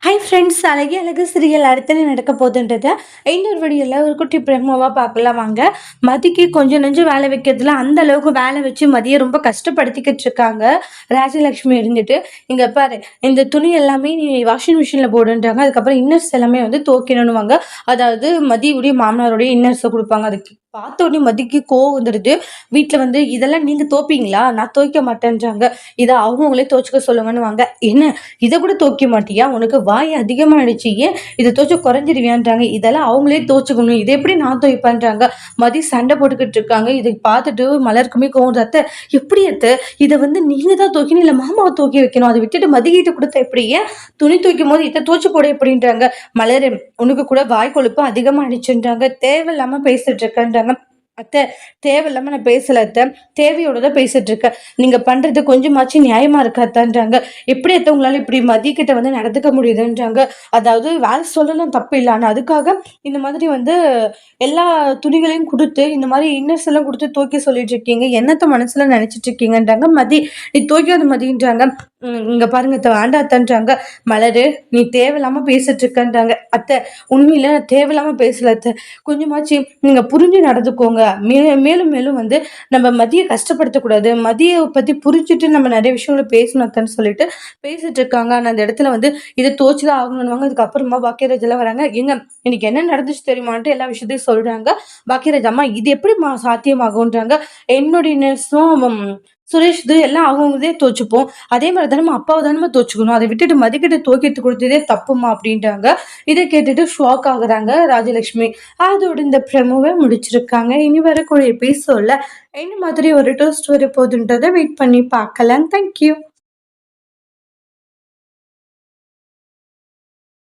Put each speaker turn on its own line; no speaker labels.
Hi friends, அழகே அழகு serial அடுத்து நடக்க போகுதுன்றத இன்னொரு வீடியோவில் ஒரு குட்டி பிரமோவாக பார்க்கலாம் வாங்க. மதிக்கு கொஞ்சம் நெஞ்சம் வேலை வைக்கிறதுல அந்த அளவுக்கு வேலை வச்சு மதியை ரொம்ப கஷ்டப்படுத்திக்கிட்டு இருக்காங்க ராஜலக்ஷ்மி இருந்துட்டு. இங்கே பாரு, இந்த துணி எல்லாமே நீ வாஷிங் மிஷினில் போடுன்றாங்க. அதுக்கப்புறம் இன்னர்ஸ் எல்லாமே வந்து துவைக்கணும்னுவாங்க. அதாவது மதியுடைய மாமனாருடைய இன்னர்ஸை கொடுப்பாங்க. அதுக்கு பார்த்த உடனே மதிக்கு கோவம் வந்துடுது. வீட்டில் வந்து இதெல்லாம் நீங்கள் துவைப்பீங்களா, நான் துவைக்க மாட்டேன்றாங்க. இதை அவங்களே துவைச்சிக்க சொல்லுங்கன்னு வாங்க. என்ன, இதை கூட துவைக்க மாட்டியா, உனக்கு வாய் அதிகமாகிடுச்சு, ஏன் இதை துவைச்சு குறைஞ்சிருவியான்றாங்க. இதெல்லாம் அவங்களே துவைச்சுக்கணும், இதை எப்படி நான் துவைப்பேன்றாங்க. மதி சண்டை போட்டுக்கிட்டு இருக்காங்க. இதை பார்த்துட்டு மலருக்குமே கோவம், அத்தை எப்படி அத்தை, இதை வந்து நீங்கள் தான் துவைக்கணும், இல்லை மாமாவை துவைக்க வைக்கணும், அதை விட்டுட்டு மதிக்கிட்டு கொடுத்த எப்படி, ஏன் துணி துவைக்கும் போது இதை துவைச்சு போட எப்படின்றாங்க. மலர், உனக்கு கூட வாய் கொழுப்பு அதிகமாகிடுச்சுன்றாங்க. தேவையில்லாமல் பேசிட்டு இருக்கேன்றாங்க. அத்தை, தேவையில்லாம நான் பேசல அத்தை, தேவையோட தான் பேசிட்டு இருக்கேன். நீங்க பண்றது கொஞ்சமாச்சும் நியாயமா இருக்காத்தான்றாங்க. எப்படி அத்தை உங்களால இப்படி மதிக்கிட்ட வந்து நடந்துக்க முடியுதுன்றாங்க. அதாவது வேலை சொல்லலாம் தப்பு இல்லை, ஆனா அதுக்காக இந்த மாதிரி வந்து எல்லா துணிகளையும் கொடுத்து இந்த மாதிரி இன்னர்ஸ் எல்லாம் கொடுத்து துவைக்க சொல்லிட்டு இருக்கீங்க, என்னத்த மனசுல நினைச்சிட்டு இருக்கீங்கன்றாங்க. மதி, நீ துவைக்காத மதின்றாங்க. இங்க பாருங்க அத்தை, வேண்டாத்தான்றாங்க. மலரு, நீ தேவையில்லாம பேசிட்டு இருக்கன்றாங்க. அத்தை, உண்மையில நான் தேவையில்லாம பேசல அத்தை, கொஞ்சமாச்சு நீங்க புரிஞ்சு நடந்துக்கோங்க. மேலும் மேலும் வந்து நம்ம மதியை கஷ்டப்படுத்தக்கூடாது, மதியை பத்தி புரிஞ்சுட்டு நம்ம நிறைய விஷயங்களை பேசணும் சொல்லிட்டு பேசிட்டு இருக்காங்க. ஆனா அந்த இடத்துல வந்து இதை தோச்சுதான் ஆகணும்னுவாங்க. அதுக்கப்புறமா பாக்கியராஜ் எல்லாம் வராங்க. எங்க இன்னைக்கு என்ன நடந்துச்சு தெரியுமான்ட்டு எல்லா விஷயத்தையும் சொல்றாங்க. பாக்கியராஜ், அம்மா இது எப்படி சாத்தியமாகும்ன்றாங்க. என்னுடைய நேசம் சுரேஷ் இது எல்லாம் அவங்கதே தோச்சுப்போம், அதே மாதிரி தானே அப்பாவை தானே தோச்சுக்கணும், அதை விட்டுட்டு மதிக்கிட்டு துவக்கிட்டு கொடுத்ததே தப்புமா அப்படின்றாங்க. இதை கேட்டுட்டு ஷாக் ஆகுறாங்க ராஜலட்சுமி. அதோட இந்த ப்ரெமோவை முடிச்சிருக்காங்க. இனி வரக்கூடிய எபிசோட்ல என்ன மாதிரி ஒரு டோஸ்ட் வர போகுதுன்றதை வெயிட் பண்ணி பார்க்கலாம். தேங்க்யூ.